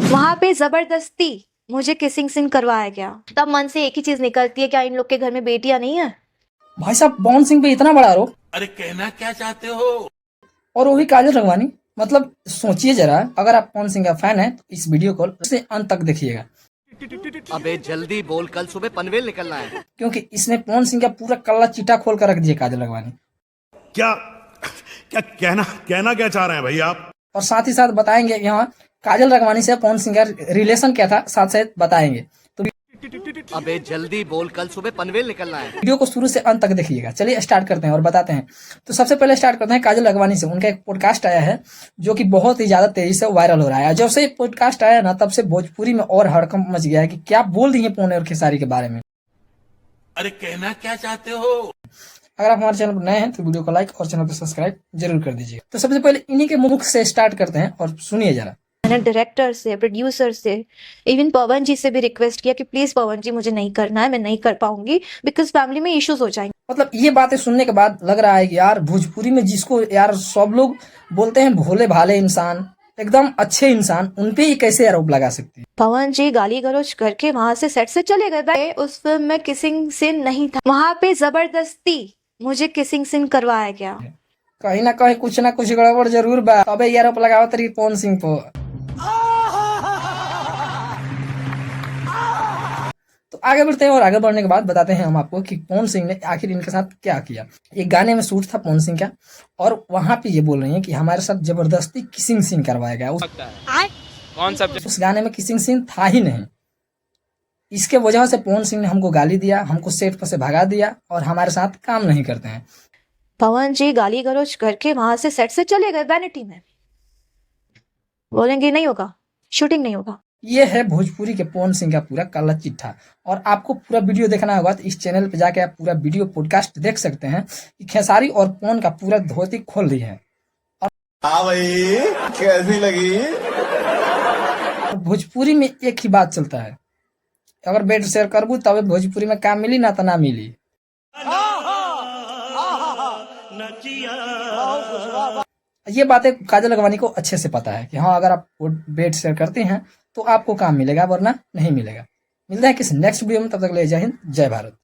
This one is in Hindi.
वहां पे जबरदस्ती मुझे किसिंग सीन करवाया गया। तब मन से एक ही चीज निकलती है, क्या इन लोग के घर में बेटियां नहीं है? भाई साहब पवन सिंह पे इतना बड़ा आरोप, अरे कहना क्या चाहते हो? और वो भी काजल रघवानी। मतलब सोचिए जरा, अगर आप पवन सिंह का फैन है तो इस वीडियो को से अंत तक देखिएगा, अबे जल्दी बोल, कल सुबह पनवेल निकलना है। क्योंकि इसने पवन सिंह का पूरा कल्ला चिट्ठा खोल कर रख दिया काजल रघवानी। क्या क्या कहना क्या चाह रहे हैं भाई आप? और साथ ही साथ बताएंगे कि हाँ, काजल रघवानी से पवन सिंह का रिलेशन क्या था, साथ साथ बताएंगे। तो अबे जल्दी बोल, कल सुबह पनवेल निकलना है। वीडियो को शुरू से अंत तक देखिएगा। चलिए स्टार्ट करते हैं और बताते हैं। तो सबसे पहले स्टार्ट करते हैं काजल रघवानी से। उनका एक पॉडकास्ट आया है जो कि बहुत ही ज्यादा तेजी से वायरल हो रहा है। जब से पॉडकास्ट आया ना, तब से भोजपुरी में और हड़कंप मच गया है कि क्या बोल रही है पवन और खेसारी के बारे में। अरे कहना क्या चाहते हो? अगर आप हमारे चैनल पर नए हैं तो वीडियो को लाइक और चैनल को सब्सक्राइब जरूर कर दीजिए। तो सबसे पहले इन्हीं के मुख से स्टार्ट करते हैं और सुनिए जरा। मैंने डायरेक्टर से, प्रोड्यूसर से, इवन पवन जी से भी रिक्वेस्ट किया कि प्लीज पवन जी मुझे नहीं करना है, मैं नहीं कर पाऊंगी बिकॉज फैमिली में इश्यूज हो जाएंगे। मतलब ये बातें सुनने के बाद लग रहा है कि यार भोजपुरी में जिसको यार सब लोग बोलते हैं भोले भाले इंसान, एकदम अच्छे इंसान, उनपे ही कैसे आरोप लगा सकती है। पवन जी गाली गलौज करके वहां से सेट से चले गए। उस फिल्म में किसिंग सीन नहीं था, वहां पे जबरदस्ती मुझे किसिंग सीन करवाया गया। कहीं ना कुछ गड़बड़ जरूर बा, तबे ये आरोप लगावत रही पवन सिंह को। तो आगे बढ़ते हैं और आगे बढ़ने के बाद बताते हैं हम आपको कि पवन सिंह ने आखिर इनके साथ क्या किया। एक गाने में शूट था पवन सिंह का, और वहां पे ये बोल रही हैं कि हमारे साथ जबरदस्ती किसिंग सीन करवाया गया। उस गाने में किसिंग सीन था ही नहीं। इसके वजह से पवन सिंह ने हमको गाली दिया, हमको सेट पर से भगा दिया और हमारे साथ काम नहीं करते हैं। पवन जी गाली गलौज करके वहां से सेट से चले गए। वैनिटी में बोलेंगे नहीं होगा, शूटिंग नहीं होगा। ये है भोजपुरी के पवन सिंह का पूरा काला चिट्ठा। और आपको पूरा वीडियो देखना होगा तो इस चैनल पे जाके आप पूरा वीडियो पॉडकास्ट देख सकते हैं कि खेसारी और पवन का पूरा धोती खोल दी है। हाँ भाई, कैसी लगी? और भोजपुरी में एक ही बात चलता है, अगर बेड शेयर करबू तब भोजपुरी में काम मिली, ना तो ना मिली। ये बातें काजल रघवानी को अच्छे से पता है कि हाँ, अगर आप बेड शेयर करते हैं तो आपको काम मिलेगा, वरना नहीं मिलेगा। मिलता है किसी नेक्स्ट वीडियो में, तब तक ले जय हिंद, जय भारत।